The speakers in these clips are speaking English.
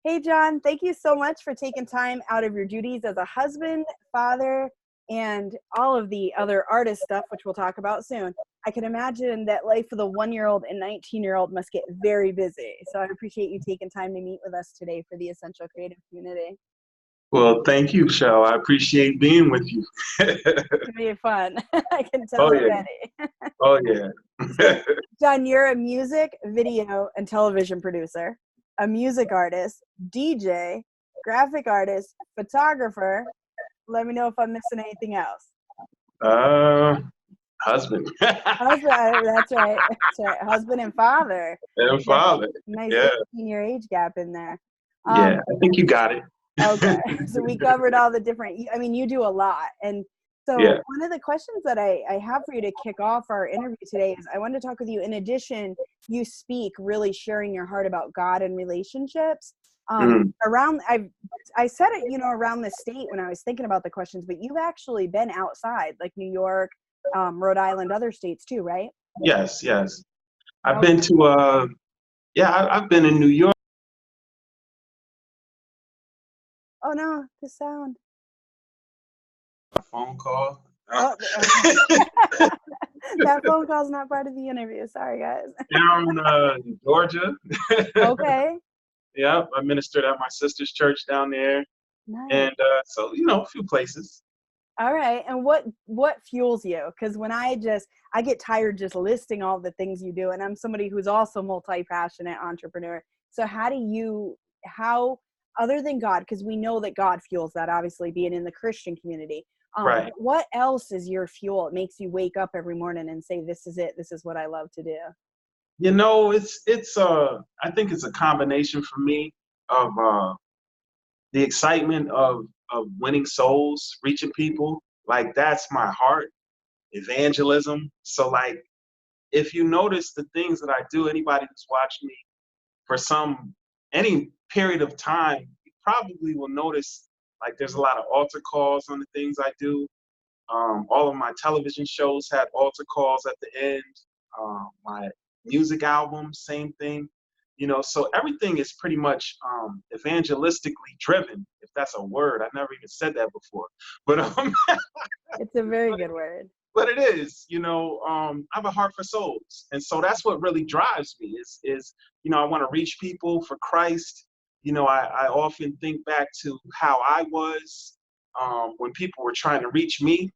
Hey, John, thank you so much for taking time out of your duties as a husband, father, and all of the other artist stuff, which we'll talk about soon. I can imagine that life of the 1-year-old and 19-year-old must get very busy. So I appreciate you taking time to meet with us today for the Essential Creative Community. Well, thank you, Shell. I appreciate being with you. It's going to be fun. I can tell Oh, yeah. already. Oh, yeah. So, John, you're a music, video, and television producer, a music artist, DJ, graphic artist, photographer. Let me know if I'm missing anything else. Husband. Husband, that's right. That's right. Husband and father. And father. Nice Yeah. 18-year age gap in there. Yeah, I think you got it. Okay. So we covered all the different, I mean, you do a lot. And so Yeah. one of the questions that I have for you to kick off our interview today is I want to talk with you. In addition, you speak really sharing your heart about God and relationships. Around, I said it, around the state when I was thinking about the questions, but you've actually been outside, like New York, Rhode Island, other states too, right? Yes, yes. I've been to, I've been in New York. Oh no, the sound. A phone call. Oh, okay. That phone call's not part of the interview. Sorry, guys. Down in Georgia. Okay. Yeah, I ministered at my sister's church down there. Nice. And so, a few places. All right. And what fuels you? Because when I get tired just listing all the things you do, and I'm somebody who's also multi-passionate entrepreneur. So how other than God, because we know that God fuels that, obviously being in the Christian community. Right. What else is your fuel? It makes you wake up every morning and say, this is it. This is what I love to do. It's I think it's a combination for me of the excitement of winning souls, reaching people. Like, that's my heart. Evangelism. So, like, if you notice the things that I do, anybody who's watched me for any period of time, you probably will notice, like, there's a lot of altar calls on the things I do. All of my television shows had altar calls at the end. My music album, same thing. So everything is pretty much evangelistically driven, if that's a word. I never even said that before, but It's a very good word. But it is, I have a heart for souls, and so that's what really drives me. Is I want to reach people for Christ. I often think back to how I was when people were trying to reach me.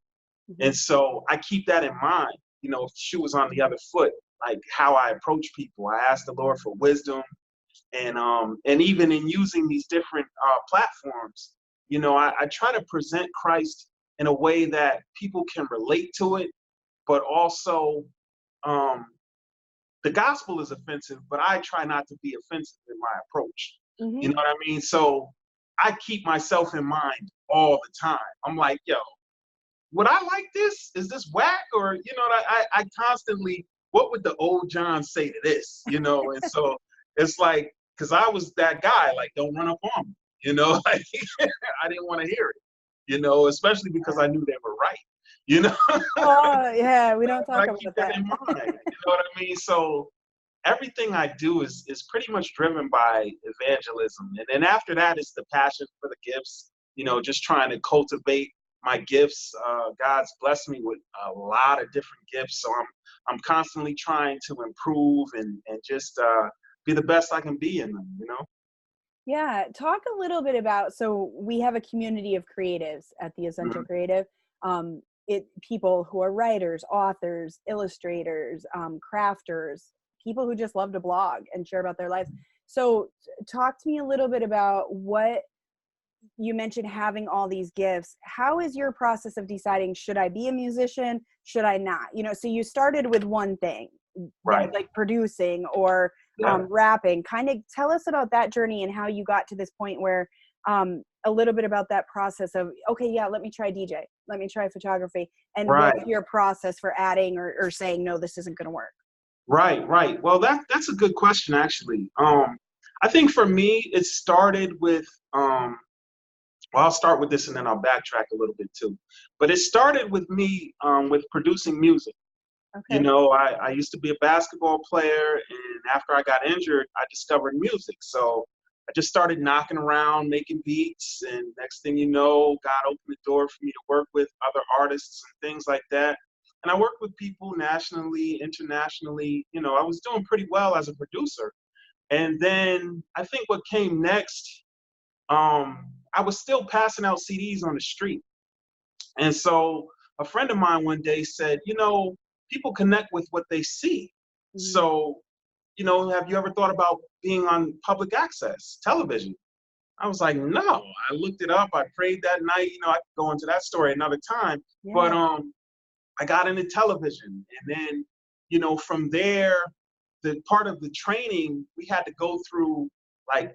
And so I keep that in mind, if the shoe was on the other foot, like how I approach people. I ask the Lord for wisdom, and even in using these different platforms, I try to present Christ in a way that people can relate to it, but also the gospel is offensive, but I try not to be offensive in my approach. You know what I mean? So I keep myself in mind all the time. I'm like, yo, would I like this? Is this whack? Or, I constantly, what would the old John say to this? And so it's like, because I was that guy, like, don't run up on me, like, I didn't want to hear it, especially because I knew they were right, Oh, yeah, we don't talk I about keep that. in mind, you know what I mean? So everything I do is pretty much driven by evangelism. And then after that is the passion for the gifts, just trying to cultivate my gifts. God's blessed me with a lot of different gifts. So I'm constantly trying to improve and just be the best I can be in them, Yeah, talk a little bit about, so we have a community of creatives at the Essential Creative. People who are writers, authors, illustrators, crafters, people who just love to blog and share about their lives. So talk to me a little bit about what you mentioned, having all these gifts. How is your process of deciding, should I be a musician? Should I not? So you started with one thing, right? Like producing or rapping. Kind of tell us about that journey and how you got to this point where, a little bit about that process of, okay, yeah, let me try DJ, let me try photography, and what's your process for adding or saying, no, this isn't going to work? Right. Well, that's a good question, actually. I think for me, it started with, well, I'll start with this and then I'll backtrack a little bit too. But it started with me with producing music. You Okay. know, I used to be a basketball player, and after I got injured, I discovered music. So I just started knocking around, making beats, and next thing you know, God opened the door for me to work with other artists and things like that. And I worked with people nationally, internationally. You know, I was doing pretty well as a producer. And then I think what came next, I was still passing out CDs on the street. And so a friend of mine one day said, you know, people connect with what they see. Mhm. So, you know, have you ever thought about being on public access television? I was like, no. I looked it up. I prayed that night. You know, I could go into that story another time. But Yeah. I got into television. And then, you know, from there, the part of the training, we had to go through like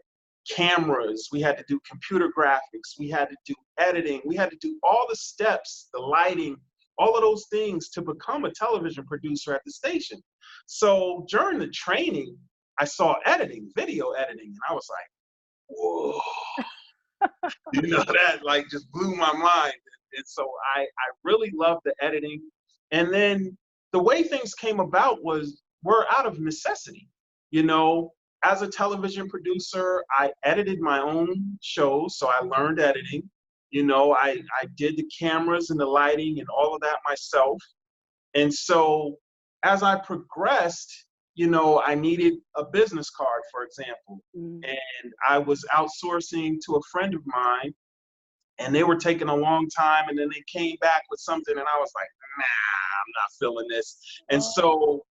cameras, we had to do computer graphics, we had to do editing, we had to do all the steps, the lighting, all of those things to become a television producer at the station. So during the training, I saw editing, video editing, and I was like, whoa, you know, that like just blew my mind. And so I really loved the editing. And then the way things came about were out of necessity. You know, as a television producer, I edited my own shows, so I learned editing. You know, I did the cameras and the lighting and all of that myself. And so as I progressed, you know, I needed a business card, for example. Mm. And I was outsourcing to a friend of mine, and they were taking a long time, and then they came back with something, and I was like, nah, I'm not feeling this. And Oh. so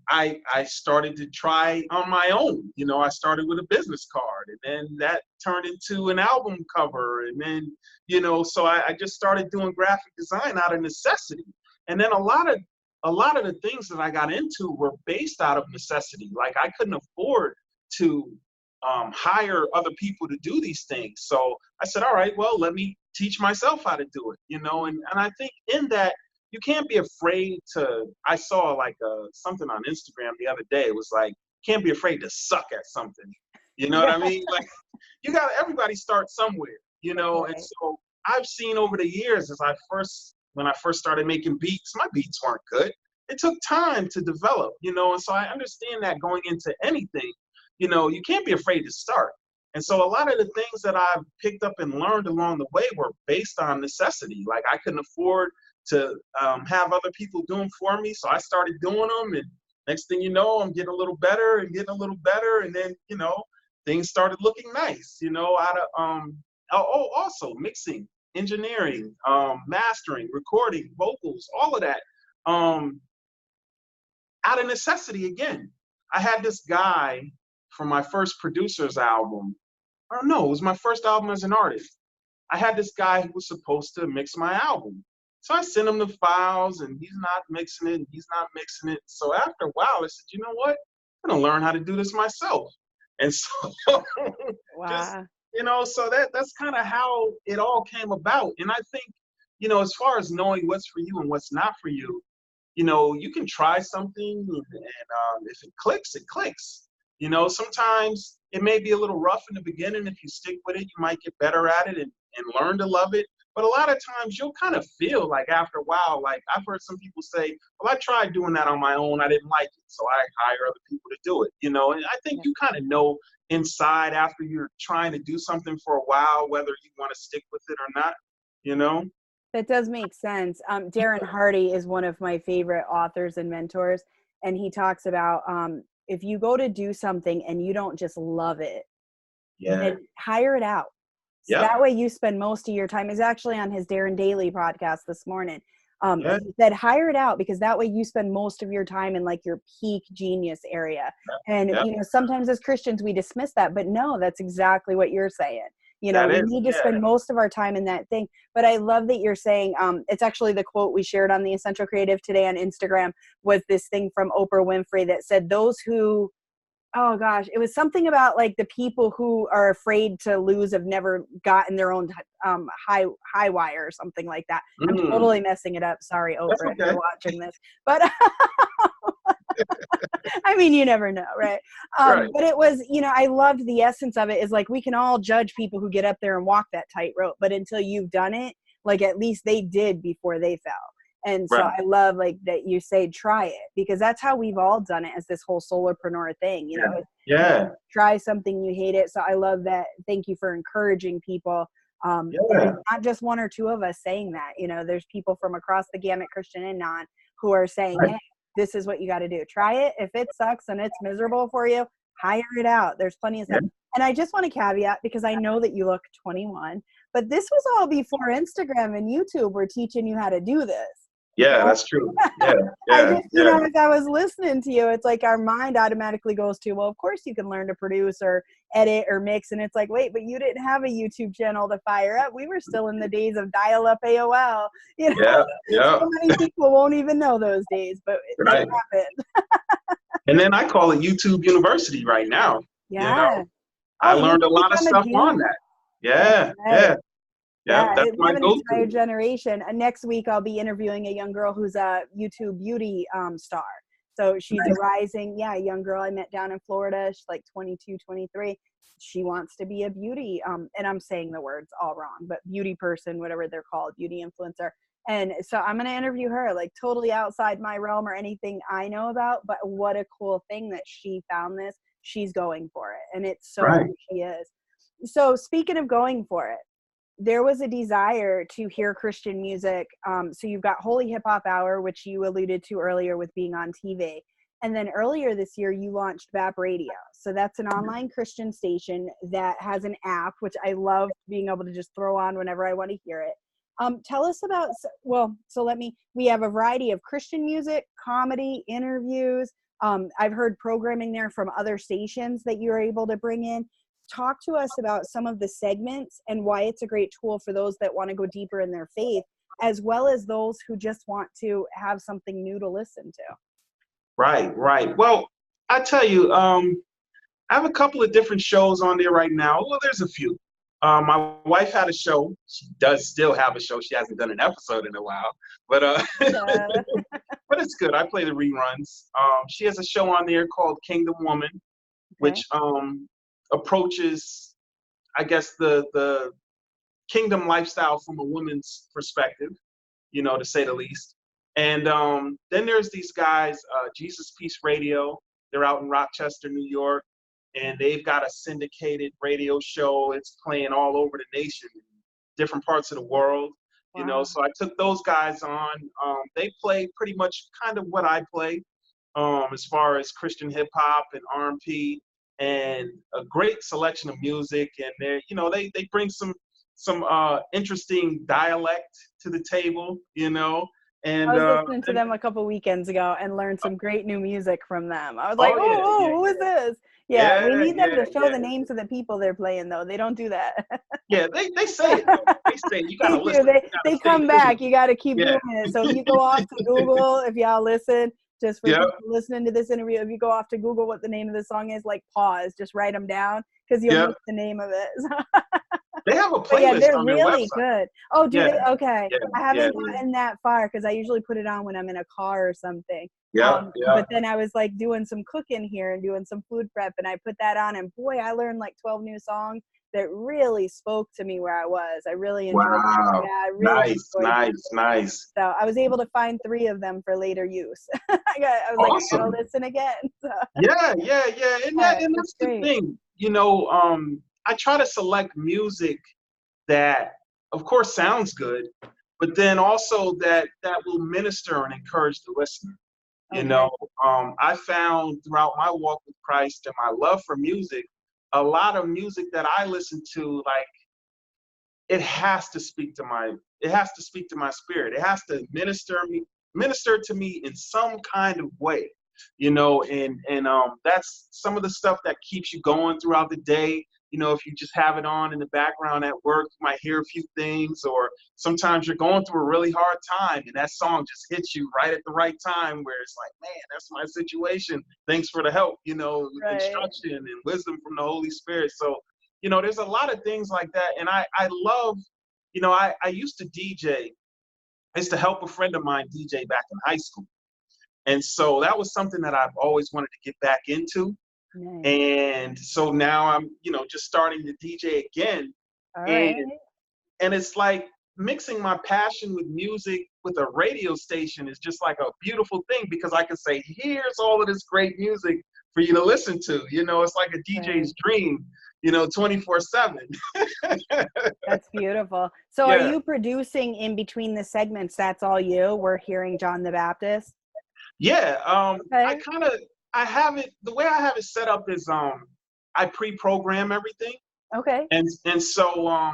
I started to try on my own. You know, I started with a business card, and then that turned into an album cover, and then, you know, so I just started doing graphic design out of necessity. And then a lot of the things that I got into were based out of necessity. Like I couldn't afford to hire other people to do these things. So I said, all right, well, let me teach myself how to do it, you know? And I think in that, you can't be afraid to, I saw like something on Instagram the other day. It was like, can't be afraid to suck at something. You know what Yeah. I mean? Like everybody start somewhere, you know? And Right. so I've seen over the years when I first started making beats, my beats weren't good. It took time to develop, you know? And so I understand that going into anything, you know, you can't be afraid to start. And so a lot of the things that I've picked up and learned along the way were based on necessity. Like I couldn't afford to have other people do them for me. So I started doing them. And next thing you know, I'm getting a little better and getting a little better. And then, you know, things started looking nice, you know, out of, also mixing, engineering, mastering, recording, vocals, all of that. Out of necessity again. I had this guy for my first producer's album. I don't know, it was my first album as an artist. I had this guy who was supposed to mix my album. So I sent him the files, and he's not mixing it, and he's not mixing it. So after a while, I said, you know what? I'm gonna learn how to do this myself. And so just, Wow. you know, so that's kind of how it all came about. And I think, you know, as far as knowing what's for you and what's not for you, you know, you can try something, and if it clicks, it clicks. You know, sometimes it may be a little rough in the beginning. If you stick with it, you might get better at it and learn to love it. But a lot of times you'll kind of feel like after a while, like I've heard some people say, well, I tried doing that on my own. I didn't like it. So I hire other people to do it, you know, and I think Yeah. you kind of know inside after you're trying to do something for a while, whether you want to stick with it or not, you know? That does make sense. Darren Hardy is one of my favorite authors and mentors, and he talks about if you go to do something and you don't just love it, Yeah. then hire it out. So Yep. that way you spend most of your time. Is actually on his Darren Daily podcast this morning. Yeah. He said hire it out because that way you spend most of your time in like your peak genius area. And Yep. you know, sometimes as Christians we dismiss that, but no, that's exactly what you're saying. You know, That we is. need to Yeah. spend most of our time in that thing. But I love that you're saying, it's actually the quote we shared on the Essential Creative today on Instagram was this thing from Oprah Winfrey that said, those who, oh gosh, it was something about like the people who are afraid to lose have never gotten their own high wire or something like that. I'm Mm. totally messing it up. Sorry, That's Oprah, if okay. you're watching this. But I mean, you never know, right? Right. But it was, you know, I loved the essence of it is like we can all judge people who get up there and walk that tightrope, but until you've done it, like at least they did before they fell. And so I love like that you say try it, because that's how we've all done it as this whole solopreneur thing, you know. Try something, you hate it. So I love that. Thank you for encouraging people. And it's not just one or two of us saying that, you know, there's people from across the gamut, Christian and non, who are saying, hey, this is what you got to do. Try it. If it sucks and it's miserable for you, hire it out. There's plenty of stuff. And I just want to caveat, because I know that you look 21, but this was all before Instagram and YouTube were teaching you how to do this. Yeah, that's true. You know, as I was listening to you, it's like our mind automatically goes to, well, of course you can learn to produce or edit or mix. And it's like, wait, but you didn't have a YouTube channel to fire up. We were still in the days of dial-up AOL. You know, so many people won't even know those days, but it happened. And then I call it YouTube University right now. You know? I learned a lot of stuff on that. That's we my have an go-to. entire generation. Next week, I'll be interviewing a young girl who's a YouTube beauty star. So she's a rising, young girl I met down in Florida. She's like 22, 23. She wants to be a beauty, and I'm saying the words all wrong, but beauty person, whatever they're called, beauty influencer. And so I'm going to interview her, like totally outside my realm or anything I know about. But what a cool thing that she found this. She's going for it. And it's so who she is. So speaking of going for it, there was a desire to hear Christian music. So you've got Holy Hip Hop Hour, which you alluded to earlier with being on TV. And then earlier this year, you launched Bap Radio. So that's an online Christian station that has an app, which I love being able to just throw on whenever I want to hear it. Tell us about, we have a variety of Christian music, comedy, interviews. I've heard programming there from other stations that you're able to bring in. Talk to us about some of the segments and why it's a great tool for those that want to go deeper in their faith, as well as those who just want to have something new to listen to. Right. Well, I tell you, I have a couple of different shows on there right now. Well, there's a few. My wife had a show. She does still have a show. She hasn't done an episode in a while, but but it's good. I play the reruns. She has a show on there called Kingdom Woman, which approaches, I guess, the kingdom lifestyle from a woman's perspective, you know, to say the least. And then there's these guys, Jesus Peace Radio. They're out in Rochester, New York, and they've got a syndicated radio show. It's playing all over the nation, different parts of the world, you know. So I took those guys on. They play pretty much kind of what I play, as far as Christian hip hop and R&B, and a great selection of music. And they, you know, they bring some interesting dialect to the table, you know. And I was listening to them a couple weekends ago and learned some great new music from them. I was like, who is this? We need them to show the names of the people they're playing, though. They don't do that. They say it, though. They say you gotta listen. They come back. You got to keep doing it. So if you go off to Google, if y'all listen, just for people listening to this interview, if you go off to Google what the name of the song is, like pause, just write them down, because you'll miss the name of it. They have a playlist they're on their really website. good. Oh, do they? Okay. I haven't gotten that far, because I usually put it on when I'm in a car or something. But then I was like doing some cooking here and doing some food prep, and I put that on, and boy, I learned like 12 new songs that really spoke to me where I was. I really enjoyed it. Yeah, I really enjoyed it. Nice. So I was able to find 3 of them for later use. I was like, I gotta listen again. So. And that's the thing. You know, I try to select music that, of course, sounds good, but then also that will minister and encourage the listener. You know, I found throughout my walk with Christ and my love for music, a lot of music that I listen to, like, it has to speak to my spirit. It has to minister to me in some kind of way, you know, and that's some of the stuff that keeps you going throughout the day. You know, if you just have it on in the background at work, you might hear a few things, or sometimes you're going through a really hard time and that song just hits you right at the right time, where it's like, man, that's my situation. Thanks for the help, you know, instruction and wisdom from the Holy Spirit. So, you know, there's a lot of things like that. And I love, you know, I used to DJ. I used to help a friend of mine DJ back in high school. And so that was something that I've always wanted to get back into. Nice. And so now I'm, you know, just starting to DJ again. And it's like mixing my passion with music with a radio station is just like a beautiful thing, because I can say, here's all of this great music for you to listen to. You know, it's like a DJ's dream, you know, 24/7. That's beautiful. So are Yeah. you producing in between the segments? That's all you? We're hearing John the Baptist? Yeah. Okay. I have it, the way I have it set up is I pre-program everything. Okay. And so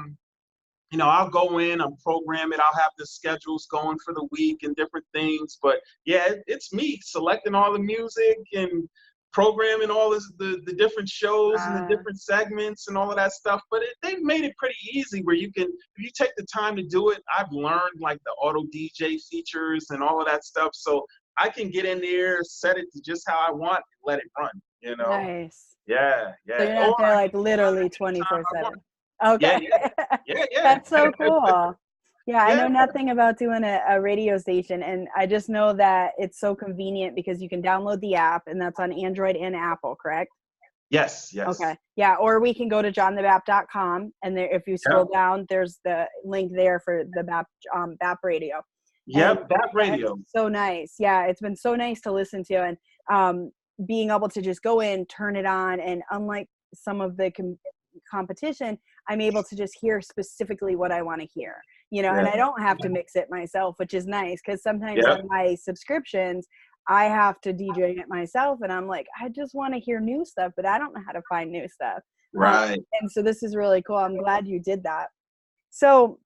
you know, I'll go in, I'll program it, I'll have the schedules going for the week and different things. But yeah, it's me selecting all the music and programming all the different shows and the different segments and all of that stuff. But they've made it pretty easy where you can, if you take the time to do it, I've learned like the auto DJ features and all of that stuff. So I can get in there, set it to just how I want, and let it run, you know? Nice. Yeah. So you're not there like literally 24/7. Okay. Yeah. That's so cool. Yeah, I Yeah. know nothing about doing a radio station, and I just know that it's so convenient because you can download the app, and that's on Android and Apple, correct? Yes. Okay. Yeah, or we can go to johnthebap.com, and there, if you scroll down, there's the link there for the Bap Radio. Yep, Bap Radio. So nice. Yeah, it's been so nice to listen to, and being able to just go in, turn it on, and unlike some of the competition, I'm able to just hear specifically what I want to hear, you know, and I don't have to mix it myself, which is nice, because sometimes on my subscriptions, I have to DJ it myself, and I'm like, I just want to hear new stuff, but I don't know how to find new stuff. Right. And so this is really cool. I'm glad you did that. So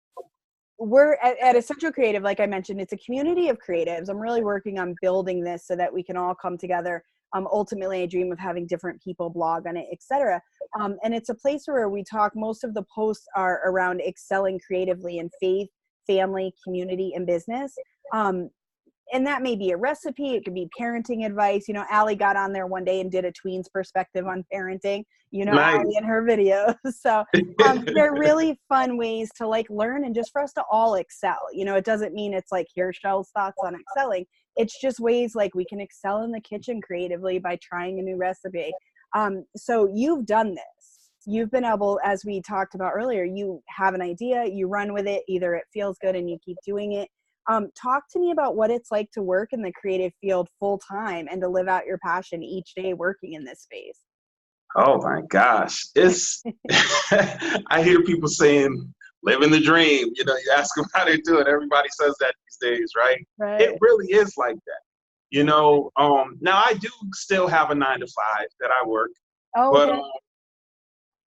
we're at Essential Creative, like I mentioned, it's a community of creatives. I'm really working on building this so that we can all come together. Ultimately, I dream of having different people blog on it, etc. And it's a place where we talk. Most of the posts are around excelling creatively in faith, family, community, and business. And that may be a recipe. It could be parenting advice. You know, Allie got on there one day and did a tween's perspective on parenting, you know, nice. Allie and her videos. So they're really fun ways to like learn and just for us to all excel. You know, it doesn't mean it's like, here's Shell's thoughts on excelling. It's just ways like we can excel in the kitchen creatively by trying a new recipe. So you've done this. You've been able, as we talked about earlier, you have an idea, you run with it, either it feels good and you keep doing it. Talk to me about what it's like to work in the creative field full time and to live out your passion each day working in this space. Oh my gosh. It's, I hear people saying, living the dream. You know, you ask them how they do it. Everybody says that these days, right? It really is like that. You know, now I do still have a 9 to 5 that I work,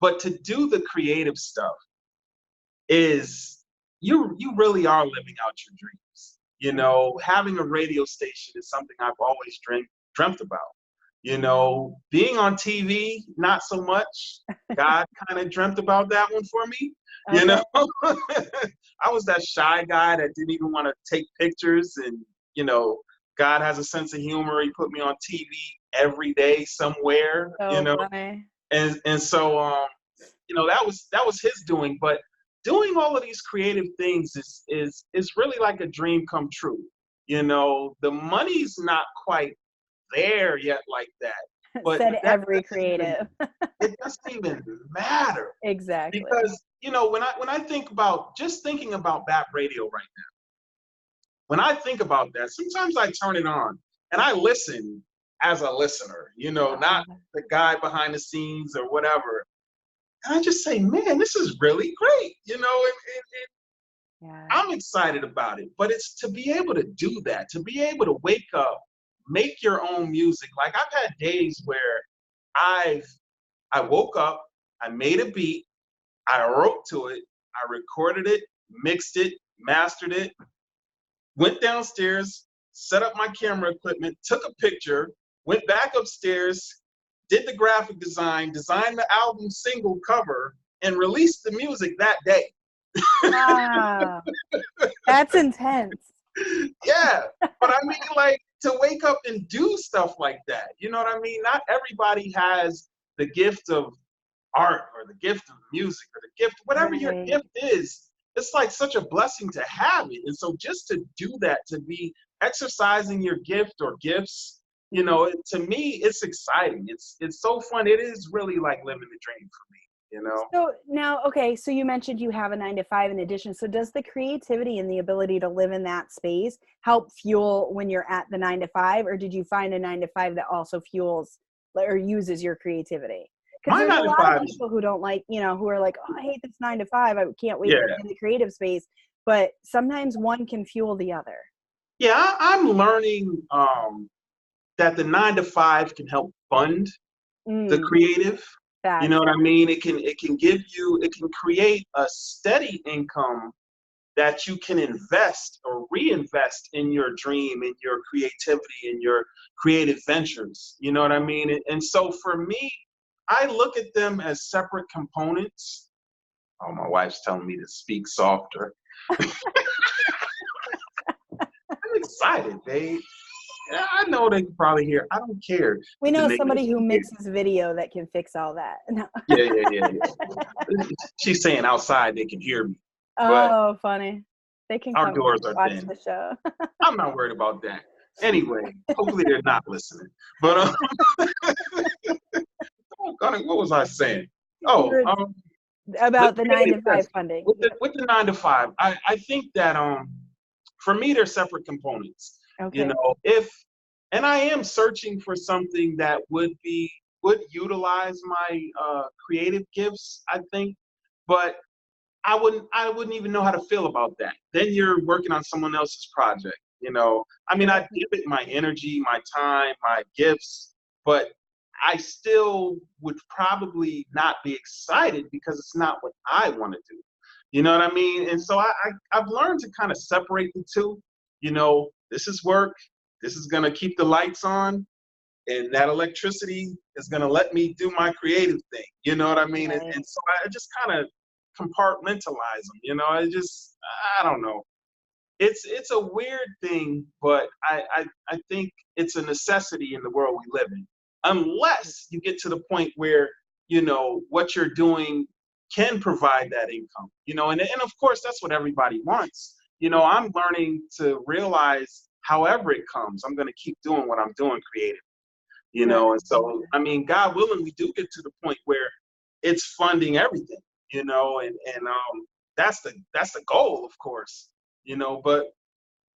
but to do the creative stuff is, you really are living out your dreams. You know, having a radio station is something I've always dreamt about. You know, being on TV, not so much. God kind of dreamt about that one for me. You know, I was that shy guy that didn't even want to take pictures, and you know, God has a sense of humor. He put me on TV every day somewhere. You know, and so you know, that was his doing. But doing all of these creative things is really like a dream come true. You know, the money's not quite there yet like that. But said every creative. It doesn't even matter. Exactly. Because, you know, when I think about, just thinking about Bap Radio right now, when I think about that, sometimes I turn it on and I listen as a listener, you know, not the guy behind the scenes or whatever. And I just say, man, this is really great, you know, I'm excited about it. But it's to be able to do that, to be able to wake up, make your own music. Like I've had days where I woke up, I made a beat, I wrote to it, I recorded it, mixed it, mastered it, went downstairs, set up my camera equipment, took a picture, went back upstairs, did the graphic design, designed the album single cover, and released the music that day. Wow. That's intense. Yeah, but I mean, like, to wake up and do stuff like that, you know what I mean? Not everybody has the gift of art or the gift of music or the gift, whatever your gift is. It's like such a blessing to have it. And so just to do that, to be exercising your gift or gifts, you know, to me, it's exciting. It's so fun. It is really like living the dream for me. you know? So now, okay, so you mentioned you have a 9 to 5 in addition. So does the creativity and the ability to live in that space help fuel when you're at the 9 to 5, or did you find a 9 to 5 that also fuels or uses your creativity? Because My there's a nine to lot of five, people who don't like, who are like, oh, I hate this 9 to 5. I can't wait yeah. to get in the creative space. But sometimes one can fuel the other. Yeah, I'm learning that the 9 to 5 can help fund the creative. You know what I mean? It can it can create a steady income that you can invest or reinvest in your dream, in your creativity, in your creative ventures. You know what I mean? And so for me, I look at them as separate components. Oh, my wife's telling me to speak softer. I'm excited, babe. Yeah, I know they can probably hear. I don't care. We know somebody who mixes video that can fix all that. No. Yeah. She's saying outside they can hear me. Oh, funny. They can Our come doors are watch thin. the show. I'm not worried about that. Anyway, hopefully they're not listening. But what was I saying? About the 9 to 5 funding. With the 9 to 5, I think that for me they're separate components. Okay. You know, and I am searching for something that would utilize my creative gifts, I think, but I wouldn't even know how to feel about that. Then you're working on someone else's project, you know. I mean, I give it my energy, my time, my gifts, but I still would probably not be excited because it's not what I want to do. You know what I mean? And so I've learned to kind of separate the two. You know, this is work. This is going to keep the lights on. And that electricity is going to let me do my creative thing. You know what I mean? Right. And so I just kind of compartmentalize them. You know, I don't know. It's a weird thing, but I think it's a necessity in the world we live in. Unless you get to the point where, you know, what you're doing can provide that income, you know, and of course that's what everybody wants. You know, I'm learning to realize however it comes, I'm going to keep doing what I'm doing creative, you know, and so, I mean, God willing, we do get to the point where it's funding everything, you know, and that's the goal, of course, you know, but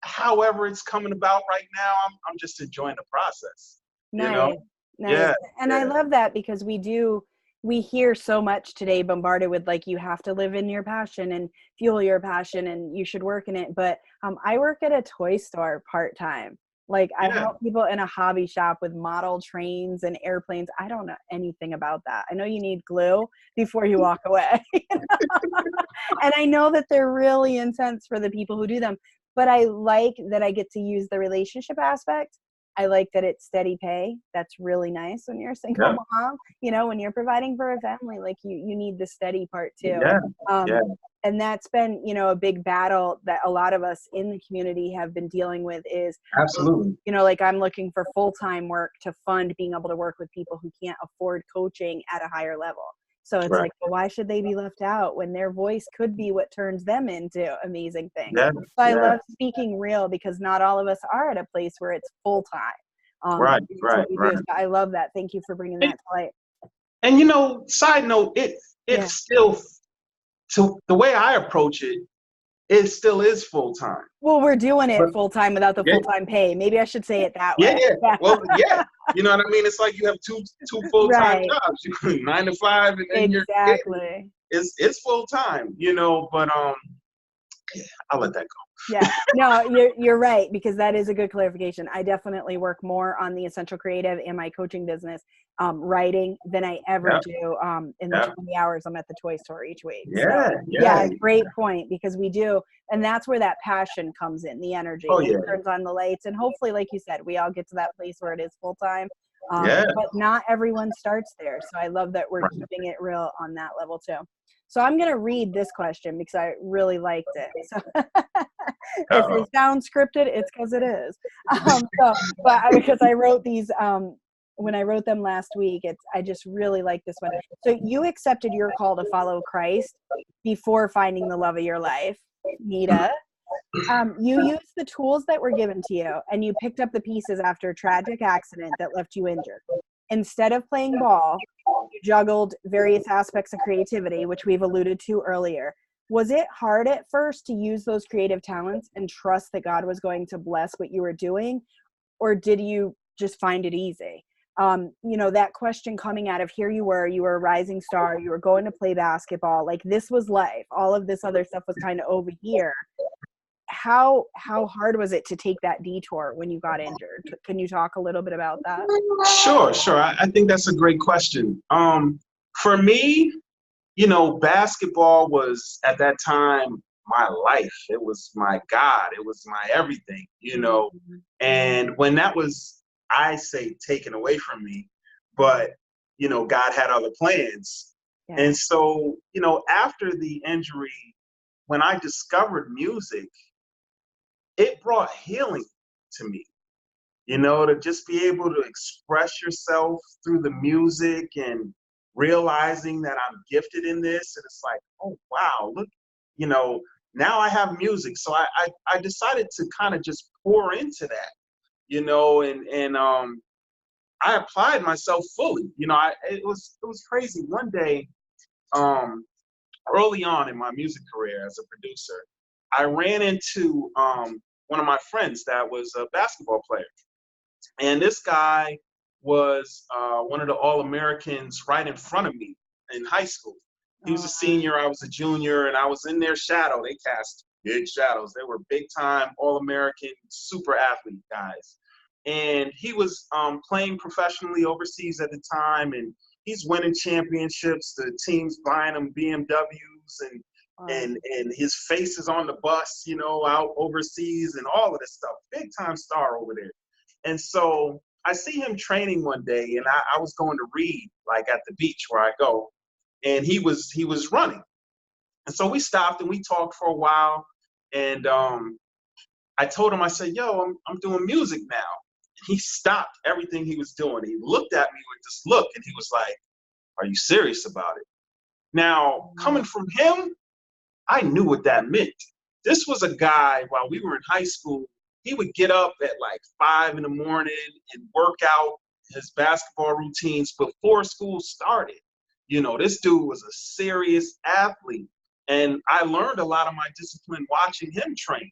however it's coming about right now, I'm just enjoying the process, you know? Nice. Yeah. And I love that because we hear so much today bombarded with like, you have to live in your passion and fuel your passion and you should work in it. But I work at a toy store part-time. Like I help people in a hobby shop with model trains and airplanes. I don't know anything about that. I know you need glue before you walk away. And I know that they're really intense for the people who do them, but I like that I get to use the relationship aspect. I like that it's steady pay. That's really nice when you're a single mom. You know, when you're providing for a family, like you need the steady part too. And that's been, you know, a big battle that a lot of us in the community have been dealing with is, absolutely, you know, like I'm looking for full-time work to fund being able to work with people who can't afford coaching at a higher level. So it's like, well, why should they be left out when their voice could be what turns them into amazing things? So I love speaking real because not all of us are at a place where it's full-time. Right. So I love that. Thank you for bringing that to light. And, you know, side note, it's still, to the way I approach it, it still is full-time. Well, we're doing it full-time without the full-time pay. Maybe I should say it that way. Well, you know what I mean? It's like you have two full-time jobs. You 9 to 5 and then exactly. It's full-time, you know, but I'll let that go. Yeah, no, you're right, because that is a good clarification. I definitely work more on the Essential Creative and my coaching business, writing, than I ever do in the 20 hours I'm at the toy store each week. Great point, because we do, and that's where that passion comes in, the energy. It turns on the lights, and hopefully, like you said, we all get to that place where it is full-time. But not everyone starts there, so I love that we're keeping it real on that level too. So I'm going to read this question because I really liked it. So if it sounds scripted, it's because it is. Because I wrote these, when I wrote them last week, I just really like this one. So you accepted your call to follow Christ before finding the love of your life, Nita. You used the tools that were given to you, and you picked up the pieces after a tragic accident that left you injured. instead of playing ball, you juggled various aspects of creativity, which we've alluded to earlier. Was it hard at first to use those creative talents and trust that God was going to bless what you were doing? Or did you just find it easy? That question coming out of here, you were a rising star, you were going to play basketball, like this was life. All of this other stuff was kind of over here. How hard was it to take that detour when you got injured? Can you talk a little bit about that? Sure. I think that's a great question. For me, basketball was at that time my life. It was my God. It was my everything, And when that was, I say, taken away from me, but, God had other plans. Yeah. And so, after the injury, when I discovered music, it brought healing to me, to just be able to express yourself through the music and realizing that I'm gifted in this. And it's like, oh, wow, look, now I have music. So I decided to kind of just pour into that, and I applied myself fully. It was crazy. One day, early on in my music career as a producer, I ran into one of my friends that was a basketball player. And this guy was one of the All-Americans right in front of me in high school. He was a senior, I was a junior, and I was in their shadow. They cast big shadows. They were big-time All-American super athlete guys. And he was playing professionally overseas at the time, and he's winning championships. The team's buying him BMWs, and his face is on the bus, out overseas and all of this stuff. Big-time star over there. And so I see him training one day, and I was going to read, like at the beach where I go, and he was running. And so we stopped and we talked for a while, and I told him, I said, yo, I'm doing music now. And he stopped everything he was doing. He looked at me with this look, and he was like, are you serious about it? Now, coming from him, I knew what that meant. This was a guy, while we were in high school, he would get up at like 5 a.m. and work out his basketball routines before school started. This dude was a serious athlete. And I learned a lot of my discipline watching him train,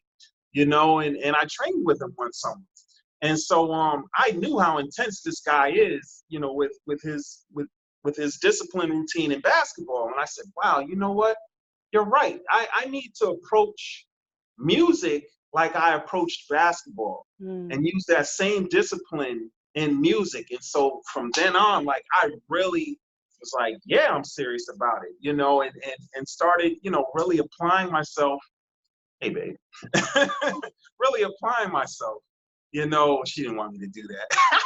and I trained with him one summer. And so I knew how intense this guy is, with his discipline routine in basketball. And I said, wow, you know what? You're right. I need to approach music like I approached basketball and use that same discipline in music. And so from then on, like, I really was like, yeah, I'm serious about it, and started, really applying myself. Hey, babe, really applying myself. She didn't want me to do that.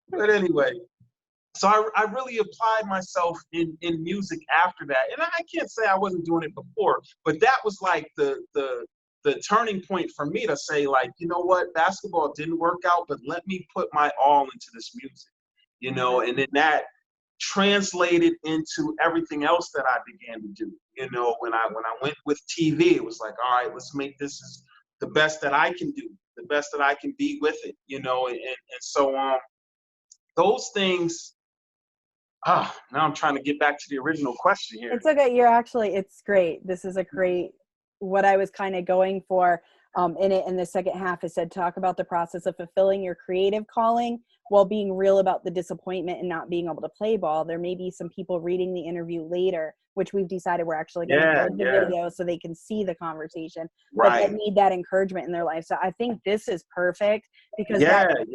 But anyway, so I really applied myself in music after that. And I can't say I wasn't doing it before, but that was like the turning point for me to say, like, you know what, basketball didn't work out, but let me put my all into this music, and then that translated into everything else that I began to do. When I went with TV, it was like, all right, let's make this as the best that I can do, the best that I can be with it, and so those things. Now I'm trying to get back to the original question here. It's okay. It's great. This is a great, what I was kind of going for in the second half is said, talk about the process of fulfilling your creative calling while being real about the disappointment and not being able to play ball. There may be some people reading the interview later, which we've decided we're actually going to put the video so they can see the conversation, but they need that encouragement in their life. So I think this is perfect because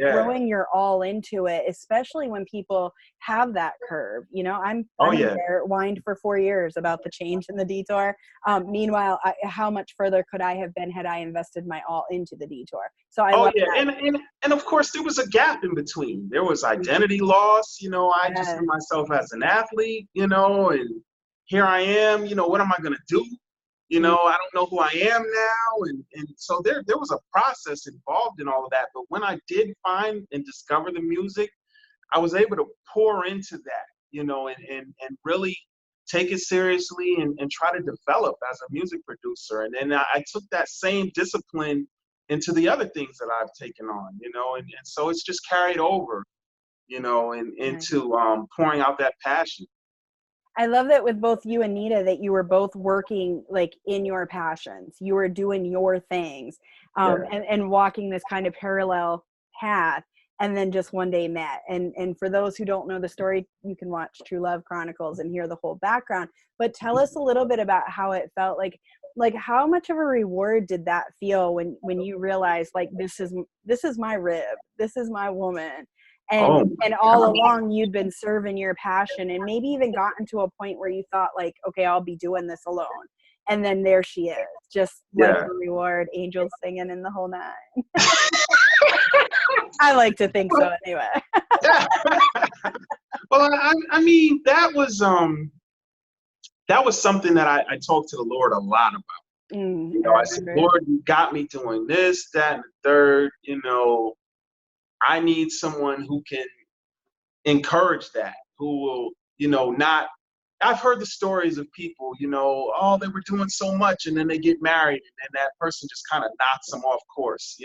throwing your all into it, especially when people have that curve, I'm there, whined for 4 years about the change in the detour. Meanwhile, how much further could I have been had I invested my all into the detour? So and of course there was a gap in between. There was identity loss. I just knew myself as an athlete. And here I am. What am I gonna do? I don't know who I am now. And so there was a process involved in all of that. But when I did find and discover the music, I was able to pour into that. And really take it seriously and try to develop as a music producer. And then I took that same discipline into the other things that I've taken on, and so it's just carried over, and into pouring out that passion. I love that with both you and Nita, that you were both working like in your passions. You were doing your things, and walking this kind of parallel path, and then just one day met. And for those who don't know the story, you can watch True Love Chronicles and hear the whole background. But tell us a little bit about how it felt like how much of a reward did that feel when you realized like this is my rib, this is my woman. And all along you'd been serving your passion, and maybe even gotten to a point where you thought like, okay, I'll be doing this alone. And then there she is, just like a reward, angels singing in the whole nine. I like to think so anyway. Well, I mean, that was something that I talked to the Lord a lot about. I said, Lord, you got me doing this, that, and the third, I need someone who can encourage that, who will, not, I've heard the stories of people, oh, they were doing so much and then they get married and then that person just kind of knocks them off course,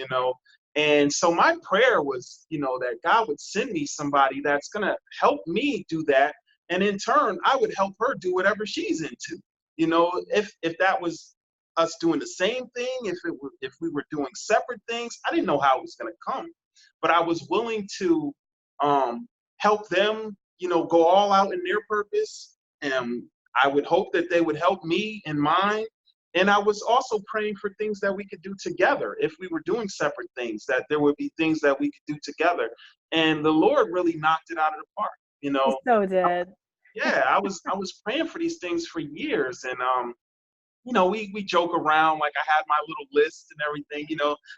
And so my prayer was, that God would send me somebody that's going to help me do that. And in turn, I would help her do whatever she's into, if that was us doing the same thing, if we were doing separate things. I didn't know how it was going to come. But I was willing to help them, go all out in their purpose. And I would hope that they would help me in mine. And I was also praying for things that we could do together. If we were doing separate things, that there would be things that we could do together. And the Lord really knocked it out of the park. He so did. Yeah, I was praying for these things for years. And we joke around, like I had my little list and everything,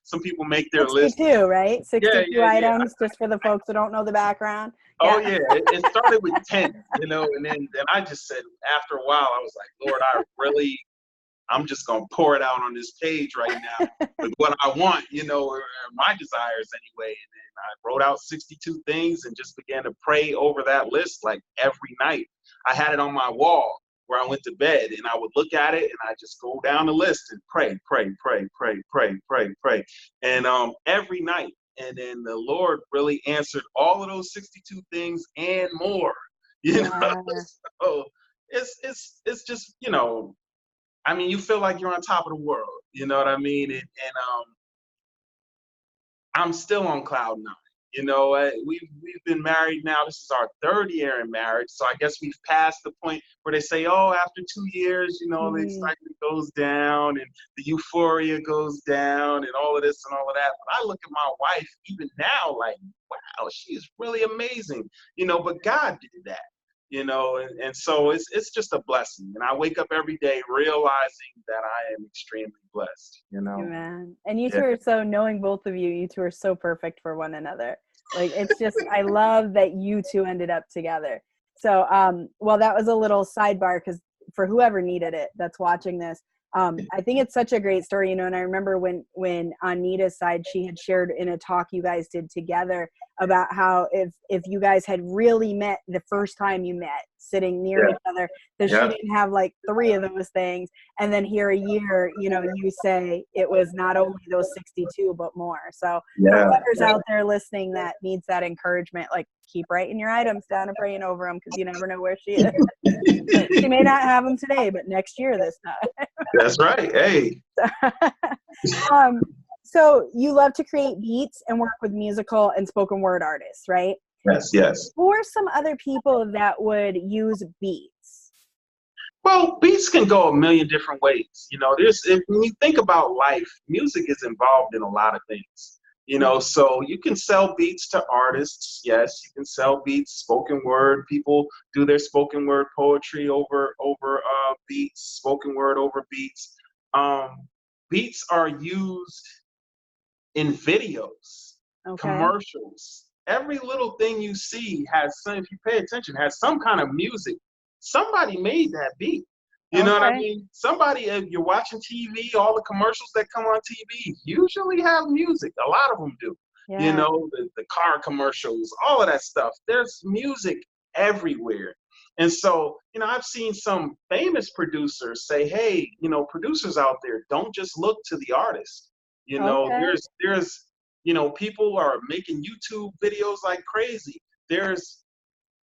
some people make their 62, list. 62, right? 62 items, just for the folks who don't know the background. Oh yeah, it started with 10, and then I just said, after a while, I was like, Lord, I'm just going to pour it out on this page right now with what I want, or my desires anyway. And then I wrote out 62 things and just began to pray over that list like every night. I had it on my wall where I went to bed, and I would look at it and I just go down the list and pray. And every night. And then the Lord really answered all of those 62 things and more, So it's just, I mean, you feel like you're on top of the world, you know what I mean? And I'm still on cloud nine. We've been married now. This is our 3rd year in marriage. So I guess we've passed the point where they say, oh, after 2 years, the excitement goes down and the euphoria goes down and all of this and all of that. But I look at my wife even now like, wow, she's really amazing, but God did that. And so it's just a blessing. And I wake up every day realizing that I am extremely blessed, Amen. And you two are so, knowing both of you two are so perfect for one another. Like, it's just, I love that you two ended up together. So, well, that was a little sidebar, because for whoever needed it that's watching this, I think it's such a great story, and I remember when on Nita's side, she had shared in a talk you guys did together about how if you guys had really met the first time you met, sitting near each other, that she didn't have like 3 of those things, and then here a year, you say it was not only those 62 but more. So for whoever's out there listening that needs that encouragement, like, keep writing your items down and praying over them, because you never know where she is. She may not have them today, but next year this time. That's right. Hey. So you love to create beats and work with musical and spoken word artists, right? Yes. Who are some other people that would use beats? Well, beats can go a million different ways. When you think about life, music is involved in a lot of things. So you can sell beats to artists. Yes, you can sell beats, spoken word. People do their spoken word poetry over beats, spoken word over beats. Beats are used in videos, commercials. Every little thing you see has some, if you pay attention, has some kind of music. Somebody made that beat. You know what I mean? Somebody, if you're watching TV, all the commercials that come on TV usually have music. A lot of them do. Yeah. The car commercials, all of that stuff. There's music everywhere. And so, I've seen some famous producers say, hey, producers out there, don't just look to the artist. You know, Okay. there's you know, people are making YouTube videos like crazy. There's,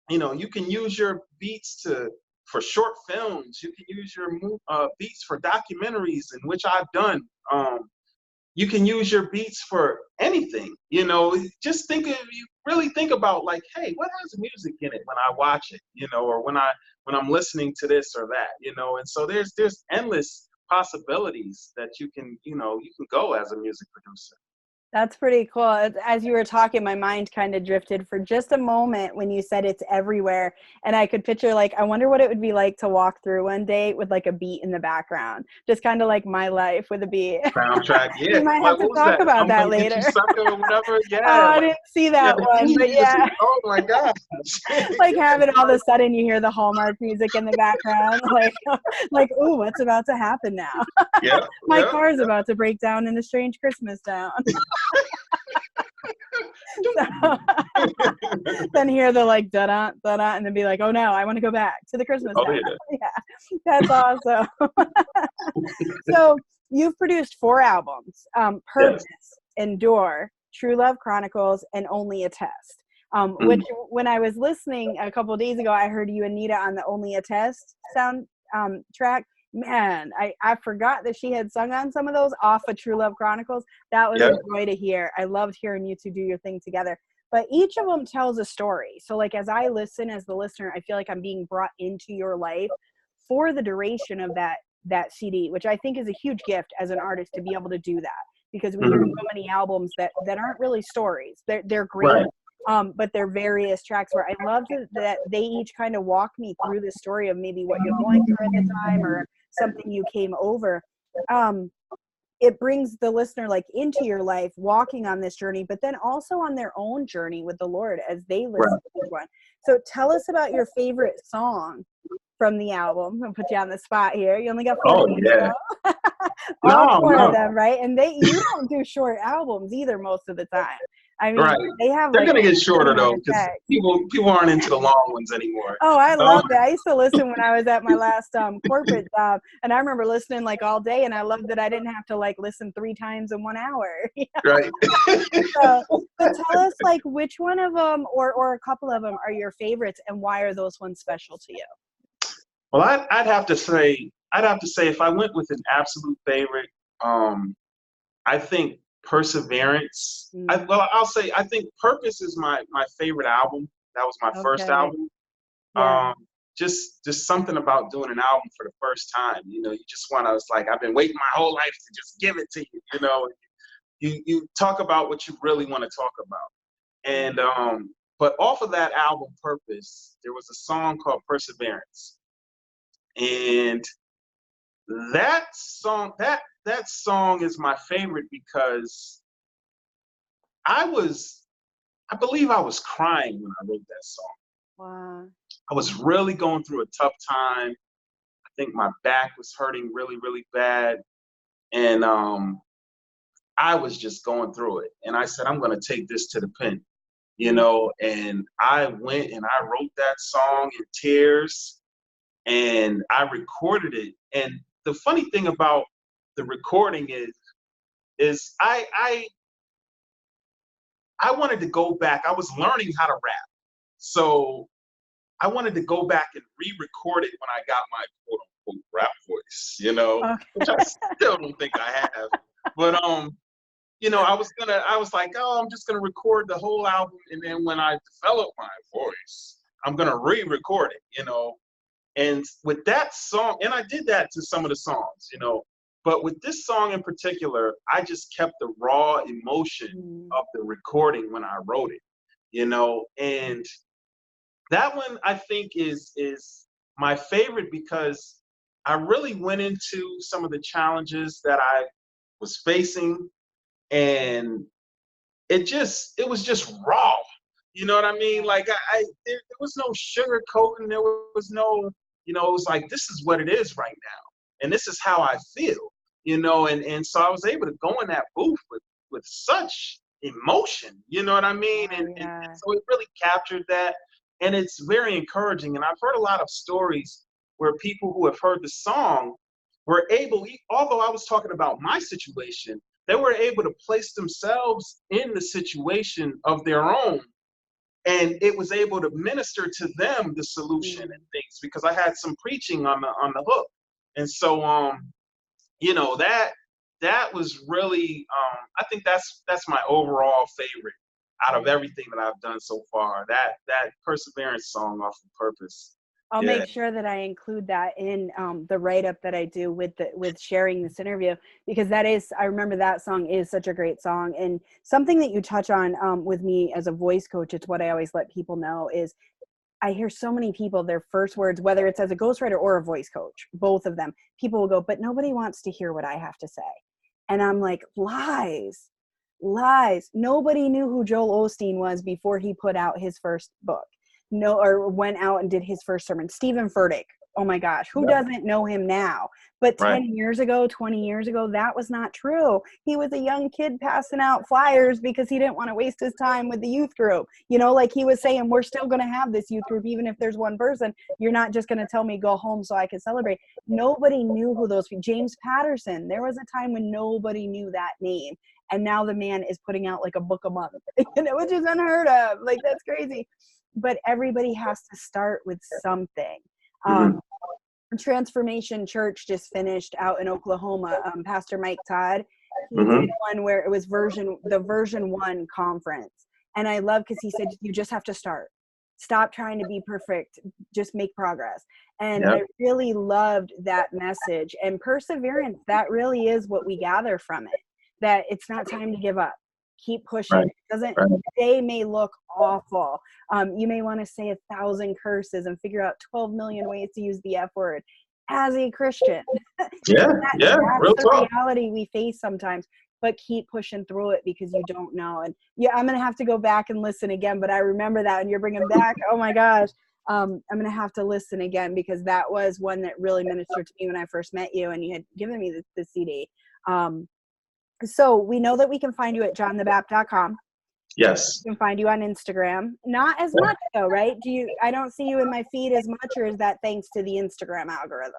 you know, you can use your beats for short films. You can use your beats for documentaries, in which I've done. You can use your beats for anything. You know, just you really think about like, hey, what has music in it when I watch it? You know, or when I'm listening to this or that. You know, and so there's endless possibilities that you can go as a music producer. That's pretty cool. As you were talking, my mind kind of drifted for just a moment when you said it's everywhere. And I could picture, like, I wonder what it would be like to walk through one day with like a beat in the background, just kind of like my life with a beat. Soundtrack, yeah. We might Like, have what to was talk that? about I'm that gonna get you later. sucker or whatever. Yeah. Oh, I Like, didn't see yeah, that the one, theme but music. yeah. Oh my gosh. Like Yeah, having all of a sudden you hear the Hallmark music in the background, like, ooh, what's about to happen now? yeah, My yeah. car's about to break down in a strange Christmas town. So, then hear the like da-da, da-da, and then be like, oh no, I want to go back to the Christmas Oh town. yeah. Yeah, that's awesome. So you've produced 4 albums, Purpose, Yes. Endure, True Love Chronicles, and Only a Test. Which when I was listening a couple of days ago, I heard you and Nita on the Only a Test sound track. Man, I forgot that she had sung on some of those off of True Love Chronicles. That was Yeah. a joy to hear. I loved hearing you two do your thing together. But each of them tells a story. So like as I listen as the listener, I feel like I'm being brought into your life for the duration of that CD, which I think is a huge gift as an artist to be able to do that, because we hear so many albums that aren't really stories. They're great. Right. But they're various tracks where I loved that they each kind of walk me through the story of maybe what you're going through at the time or something you came over. It brings the listener like into your life, walking on this journey, but then also on their own journey with the Lord as they listen to each one. So tell us about your favorite song from the album. I'm gonna put you on the spot here. You only got 4 Oh minutes, yeah. all 4 No. of them, right? And you don't do short albums either most of the time. I mean, Right. they have They're like gonna get shorter though, because text. people aren't into the long ones anymore. Oh, I loved it. I used to listen when I was at my last corporate job, and I remember listening like all day, and I loved that I didn't have to like listen 3 times in 1 hour. Right. So tell us like which one of them or a couple of them are your favorites, and why are those ones special to you? Well, I'd have to say if I went with an absolute favorite, I think Perseverance. I'll say I think Purpose is my favorite album. That was my first album. Yeah. Just something about doing an album for the first time. You know, you just want to. It's like I've been waiting my whole life to just give it to you. You know, you talk about what you really want to talk about. And but off of that album, Purpose, there was a song called Perseverance, and that song is my favorite because I believe I was crying when I wrote that song. Wow. I was really going through a tough time. I think my back was hurting really, really bad. And I was just going through it. And I said, I'm going to take this to the pen, you know? And I went and I wrote that song in tears and I recorded it. And the funny thing about the recording is I wanted to go back. I was learning how to rap. So I wanted to go back and re-record it when I got my quote unquote rap voice, you know, which I still don't think I have. But you know, I was like, oh, I'm just gonna record the whole album, and then when I develop my voice, I'm gonna re-record it, you know. And with that song, and I did that to some of the songs, you know, but with this song in particular, I just kept the raw emotion of the recording when I wrote it, you know, and that one I think is my favorite because I really went into some of the challenges that I was facing, and it was just raw. You know what I mean? Like there was no sugarcoating. There was no, you know, it was like, this is what it is right now. And this is how I feel, you know, and so I was able to go in that booth with such emotion, you know what I mean? And so it really captured that. And it's very encouraging. And I've heard a lot of stories where people who have heard the song were able, although I was talking about my situation, they were able to place themselves in the situation of their own. And it was able to minister to them the solution and things, because I had some preaching on the hook. And so, you know, that was really, I think that's my overall favorite out of everything that I've done so far. That Perseverance song off of Purpose. I'll make sure that I include that in the write-up that I do with sharing this interview, because I remember that song is such a great song. And something that you touch on with me as a voice coach, it's what I always let people know is, I hear so many people, their first words, whether it's as a ghostwriter or a voice coach, both of them, people will go, but nobody wants to hear what I have to say. And I'm like, lies. Nobody knew who Joel Osteen was before he put out his first book. Or went out and did his first sermon. Stephen Furtick, oh my gosh, who doesn't know him now? But 10 years ago, 20 years ago, that was not true. He was a young kid passing out flyers because he didn't want to waste his time with the youth group. You know, like he was saying, we're still going to have this youth group, even if there's one person. You're not just going to tell me go home so I can celebrate. Nobody knew who those people. James Patterson, there was a time when nobody knew that name. And now the man is putting out like a book a month, which is unheard of. Like, that's crazy. But everybody has to start with something. Transformation Church just finished out in Oklahoma. Pastor Mike Todd, he did one where it was the version 1 conference. And I love, because he said, you just have to start. Stop trying to be perfect. Just make progress. And I really loved that message. And perseverance, that really is what we gather from it. That it's not time to give up. Keep pushing. The day may look awful. You may want to say 1,000 curses and figure out 12 million ways to use the F word as a Christian. That's real the talk. reality we face sometimes, but keep pushing through it, because you don't know. And I'm going to have to go back and listen again, but I remember that, and you're bringing back, oh my gosh. I'm going to have to listen again, because that was one that really ministered to me when I first met you, and you had given me the CD. So we know that we can find you at johnthebap.com. Yes. We can find you on Instagram. Not as much though, right? I don't see you in my feed as much, or is that thanks to the Instagram algorithm?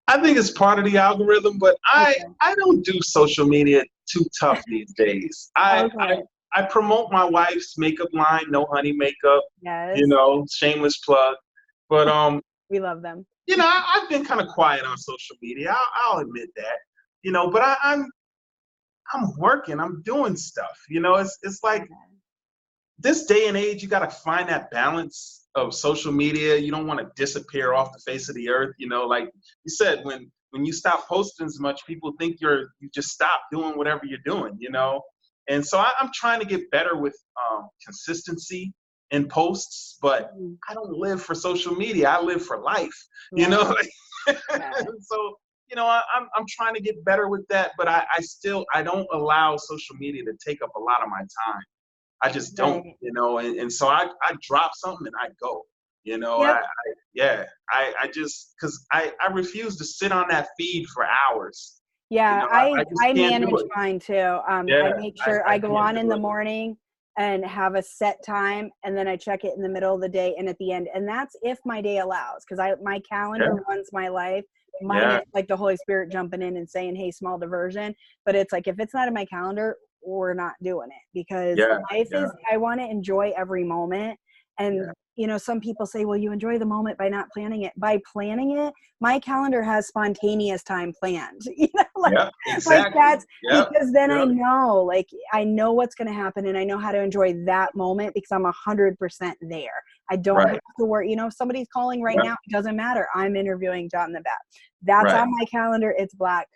I think it's part of the algorithm, but I don't do social media too tough these days. I promote my wife's makeup line, No Honey Makeup. Yes. You know, shameless plug. But we love them. You know, I've been kind of quiet on social media. I'll admit that. You know, but I'm working, I'm doing stuff. You know, it's like this day and age, you got to find that balance of social media. You don't want to disappear off the face of the earth. You know, like you said, when you stop posting as much, people think you just stop doing whatever you're doing, you know? And so I'm trying to get better with consistency in posts, but I don't live for social media. I live for life, you know? So, you know, I'm trying to get better with that, but I don't allow social media to take up a lot of my time. I just don't, you know, and so I drop something and I go, you know. I just, because I refuse to sit on that feed for hours. Yeah, you know, I manage mine too. I make sure I go on in the morning and have a set time, and then I check it in the middle of the day and at the end, and that's if my day allows, because my calendar runs my life. Mine is like the Holy Spirit jumping in and saying, hey, small diversion. But it's like, if it's not in my calendar, we're not doing it, because life is, I want to enjoy every moment. And, you know, some people say, well, you enjoy the moment by not planning it. By planning it, my calendar has spontaneous time planned. You know, like that's because then I know what's going to happen, and I know how to enjoy that moment, because I'm 100% there. I don't have to worry. You know, if somebody's calling right now, it doesn't matter. I'm interviewing John the Bap. That's on my calendar. It's black.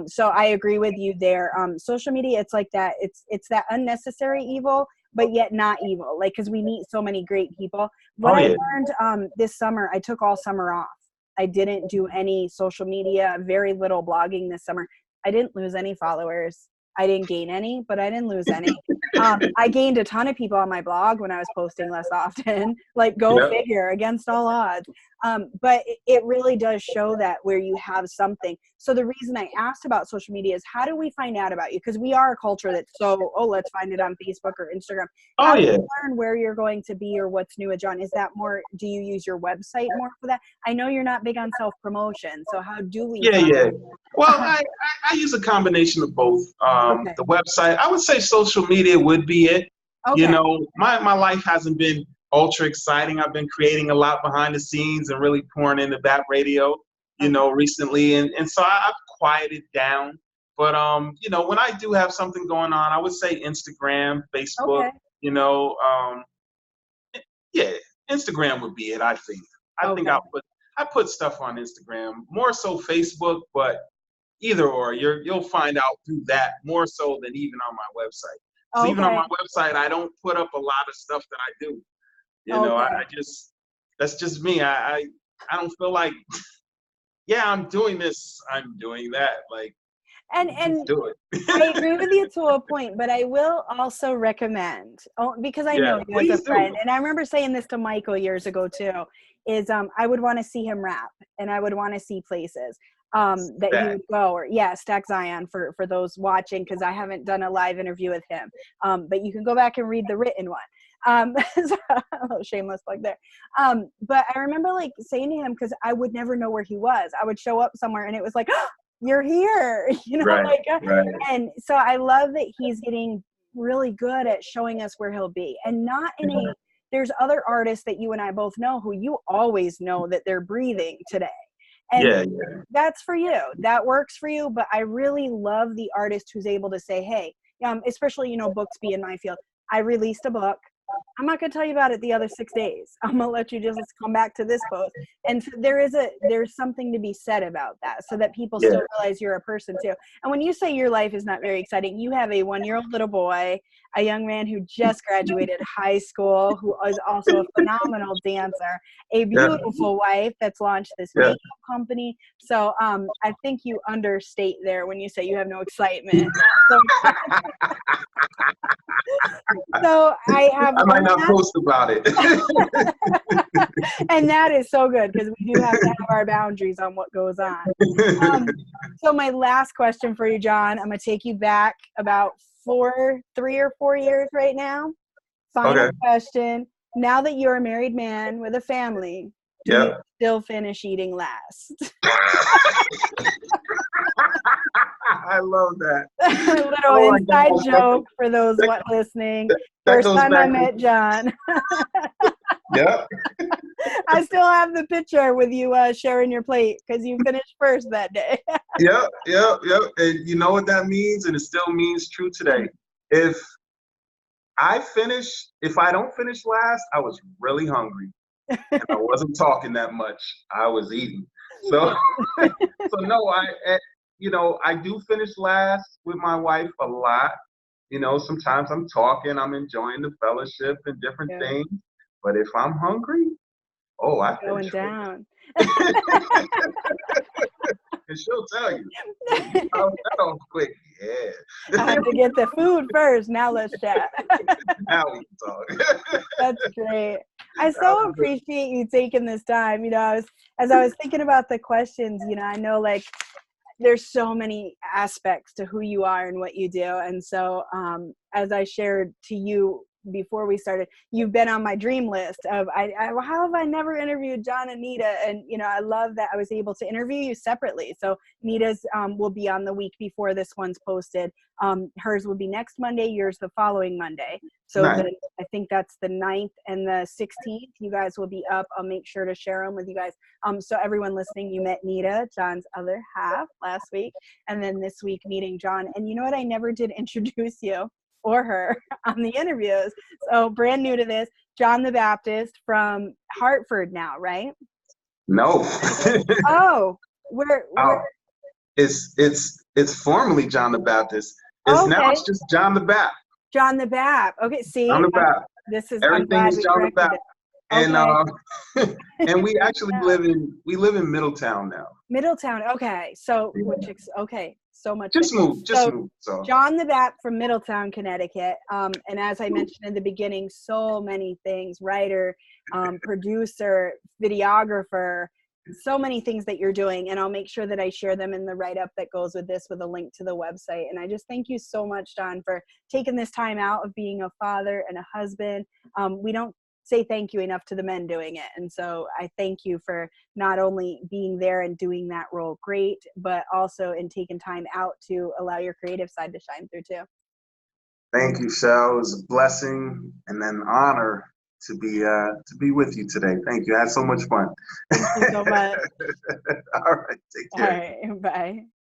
So I agree with you there. Social media, it's like that. It's that unnecessary evil, but yet not evil. Like, because we meet so many great people. What I learned this summer, I took all summer off. I didn't do any social media, very little blogging this summer. I didn't lose any followers. I didn't gain any, but I didn't lose any. I gained a ton of people on my blog when I was posting less often, like go figure, against all odds. But it really does show that where you have something. So the reason I asked about social media is, how do we find out about you? Because we are a culture that's so, let's find it on Facebook or Instagram. How do you learn where you're going to be or what's new with John? Is that more, do you use your website more for that? I know you're not big on self-promotion, so how do we? Well, I use a combination of both. The website, I would say social media would be it. You know, my life hasn't been ultra exciting. I've been creating a lot behind the scenes and really pouring into Bap Radio, you know, recently. And so I've quieted down. But, you know, when I do have something going on, I would say Instagram, Facebook, you know, Instagram would be it, I think. I think I put stuff on Instagram, more so Facebook, but either or, you'll find out through that more so than even on my website. So even on my website, I don't put up a lot of stuff that I do. You know, I just, that's just me. I don't feel like, I'm doing this, I'm doing that. Like, and do it. I agree with you to a point, but I will also recommend, because I know you as a friend, and I remember saying this to Michael years ago too, is I would want to see him rap, and I would want to see places that he would go, or Stack Zion for those watching, because I haven't done a live interview with him, but you can go back and read the written one. So, a little shameless plug there. But I remember like saying to him, because I would never know where he was. I would show up somewhere and it was like, oh, you're here, you know, and so I love that he's getting really good at showing us where he'll be, and not in a, there's other artists that you and I both know who you always know that they're breathing today. And that's for you. That works for you. But I really love the artist who's able to say, hey, especially, you know, books be in my field. I released a book. I'm not going to tell you about it the other 6 days. I'm going to let you just come back to this post. And so there's something to be said about that, so that people still realize you're a person too. And when you say your life is not very exciting, you have a 1-year-old little boy, a young man who just graduated high school, who is also a phenomenal dancer, a beautiful wife that's launched this makeup company. So I think you understate there when you say you have no excitement. So I might not post about it. And that is so good, because we do have to have our boundaries on what goes on. So my last question for you, John, I'm going to take you back about 3 or 4 years right now. Final question. Now that you're a married man with a family, do you still finish eating last? I love that. A little inside joke for those listening. First time I met John. I still have the picture with you sharing your plate, because you finished first that day. Yep. And you know what that means? And it still means true today. If I don't finish last, I was really hungry. And I wasn't talking that much. I was eating. So no, I do finish last with my wife a lot. You know, sometimes I'm talking, I'm enjoying the fellowship and different things. But if I'm hungry, I going down. And she'll tell you. That off quick. I have to get the food first. Now let's chat. Now we can talk. That's great. I so appreciate you taking this time. You know, as I was thinking about the questions, you know, I know like there's so many aspects to who you are and what you do. And so as I shared to you before we started, you've been on my dream list of how have I never interviewed John and Nita? And you know, I love that I was able to interview you separately. So Nita's will be on the week before this one's posted. Hers will be next Monday, yours the following Monday. So I think that's the 9th and the 16th. You guys will be up. I'll make sure to share them with you guys. So everyone listening, you met Nita, John's other half, last week, and then this week meeting John. And you know what? I never did introduce you or her on the interviews. So brand new to this, John the Baptist from Hartford now, right? No. Where? It's formerly John the Baptist. Now it's just John the Bap. John the Bap. Okay, see, John the Bap. This is everything is John the Bap. And Okay. and we actually live in Middletown now. Middletown. Okay. So Yeah. okay. So much. Just moved. So John the Bap from Middletown, Connecticut. And as I mentioned in the beginning, so many things: writer, producer, videographer, so many things that you're doing. And I'll make sure that I share them in the write-up that goes with this, with a link to the website. And I just thank you so much, John, for taking this time out of being a father and a husband. We don't say thank you enough to the men doing it. And so I thank you for not only being there and doing that role great, but also in taking time out to allow your creative side to shine through too. Thank you, Shell. It was a blessing and an honor to be with you today. Thank you. I had so much fun. Thank you so much. All right. Take care. All right. Bye.